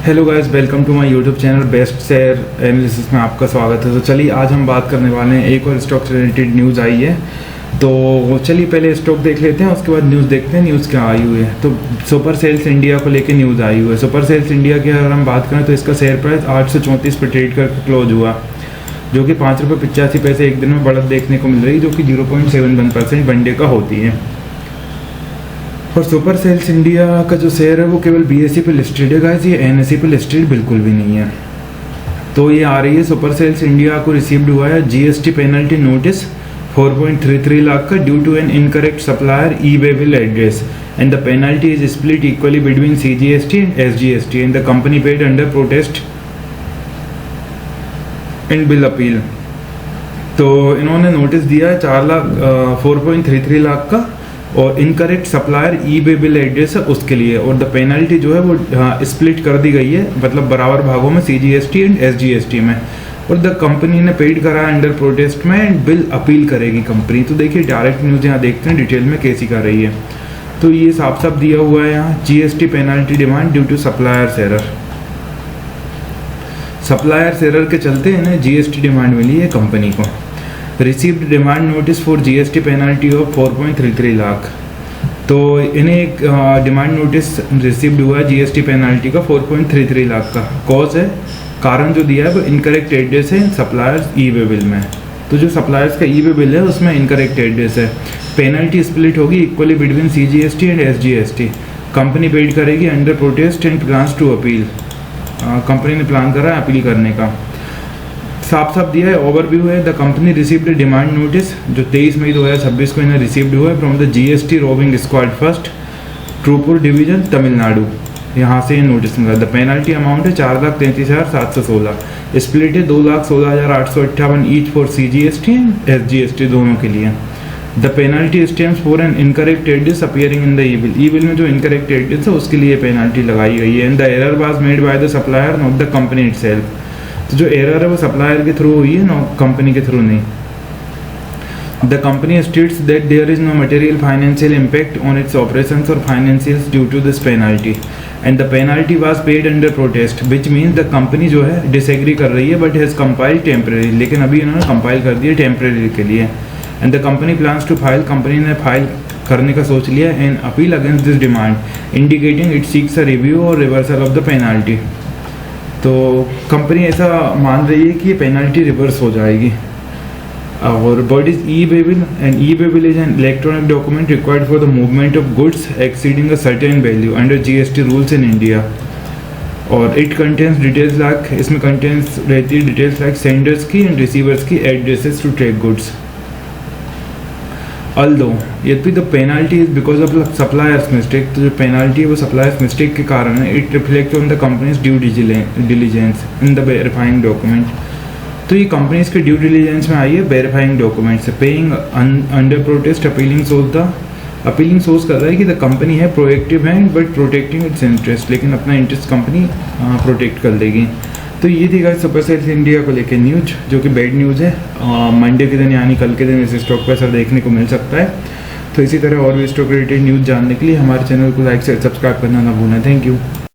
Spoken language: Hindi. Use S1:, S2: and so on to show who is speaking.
S1: Hello guys, welcome to my YouTube channel best share analysis में आपका स्वागत है। तो चलिए आज हम बात करने वाले हैं, एक और स्टॉक से रिलेटेड न्यूज़ आई है। तो चलिए पहले स्टॉक देख लेते हैं, उसके बाद न्यूज़ देखते हैं न्यूज़ क्या आई हुई है। तो सुपर सेल्स इंडिया को लेकर न्यूज़ आई हुई है। सुपर सेल्स इंडिया की अगर हम बात करें तो इसका शेयर प्राइस 834 पर ट्रेड करके क्लोज हुआ, जो कि ₹5.85 एक दिन में बढ़त देखने को मिल रही है, जो कि 0.71% वन डे का होती है। और सुपर सेल्स इंडिया का जो शेयर है वो केवल BSE पे लिस्टेड है गाइस, ये NSE पे लिस्टेड बिल्कुल भी नहीं है। तो ये आ रही है, सुपर सेल्स इंडिया को रिसीव्ड हुआ है GST पेनल्टी नोटिस 4.33 लाख का due to an incorrect supplier e-way bill address and the penalty is split equally between CGST and SGST and the company paid under protest and bill appeal. तो इन्होंने नोटिस दिया है 4.33 लाख का और incorrect supplier e-way bill address है उसके लिए, और द पेनल्टी जो है वो स्प्लिट कर दी गई है, मतलब बराबर भागों में CGST एंड SGST में, और द कंपनी ने पेड करा अंडर प्रोटेस्ट में एंड बिल अपील करेगी कंपनी। तो देखिए डायरेक्ट न्यूज़ यहाँ देखते हैं डिटेल में कैसी कर रही है। तो ये साफ साफ दिया हुआ है यहाँ, GST penalty demand due to supplier's error. Supplier's error के चलते इन्हें GST डिमांड मिली है कंपनी को। Received demand notice for GST penalty of 4.33 lakh. तो इन्हें एक डिमांड नोटिस रिसीव्ड हुआ है GST पेनल्टी का 4.33 लाख का। कॉज है, कारण जो दिया है वो इनकरेक्ट एड्रेस है सप्लायर्स ई-वे बिल में। तो जो सप्लायर्स का ई-वे बिल है उसमें इनकरेक्ट एड्रेस है। पेनल्टी स्प्लिट होगी equally between CGST and SGST। Company paid करेगी under protest and plans to appeal. Company ने प्लान करा है अपील करने का। साफ साफ दिया है, ओवरव्यू है। The company received demand notice जो 23 मई 2026 को इन्हें रिसीव्ड हुआ है from the GST roving squad first Tiruppur division Tamil Nadu. यहाँ से ये नोटिस मिला। द पेनल्टी अमाउंट है 4,33,716। स्प्लिट है 2,16,858 each for CGST and SGST दोनों के लिए। The penalty stems for an incorrect address appearing in the e bill. E bill में जो इनकरेक्ट एड्रेस है उसके लिए पेनल्टी लगाई गई है। And the error was made by the supplier not the company itself. तो जो एरर है वो सप्लायर के थ्रू हुई है, नो कंपनी के थ्रू नहीं। The company states that there is no material financial impact on its operations और financials due to this penalty and the penalty was paid under protest, which means the company जो है डिसएग्री कर रही है बट हैज कंपाइल्ड टेम्परेरी। लेकिन अभी इन्होंने कंपाइल कर दिया टेम्परेरी के लिए। And the company plans to file, company ने फाइल करने का सोच लिया an appeal against this demand indicating it seeks a review और रिवर्सल ऑफ द पेनल्टी। तो कंपनी ऐसा मान रही है कि ये पेनल्टी रिवर्स हो जाएगी। और what is e-way bill? And e-way bill is an electronic document required for the movement of goods exceeding a certain value under GST rules in India. और इट कंटेन्स डिटेल्स लाइक, इसमें कंटेन्स रहती है डिटेल्स लाइक सेंडर्स की एंड रिसीवर्स की addresses to track goods. Although यदि the penalty is because of supplier's mistake, तो जो पेनल्टी है वो सप्लायर्स मिस्टेक के कारण है। It reflect on the companies due diligence in the verifying document. तो ये कंपनीज के ड्यू डिलीजेंस में आई है वेरीफाइंग डॉक्यूमेंट से। Paying under protest appealing source कर रहा है कि द कंपनी है प्रोएक्टिव है बट प्रोटेक्टिंग इट्स इंटरेस्ट, लेकिन अपना इंटरेस्ट कंपनी प्रोटेक्ट कर देगी। तो ये थी गाइस सुपर सेल्स इंडिया को लेकर न्यूज, जो कि बैड न्यूज़ है। मंडे के दिन यानी कल के दिन इस स्टॉक पर असर देखने को मिल सकता है। तो इसी तरह और भी स्टॉक रिलेटेड न्यूज़ जानने के लिए हमारे चैनल को लाइक से सब्सक्राइब करना ना भूलें। Thank you.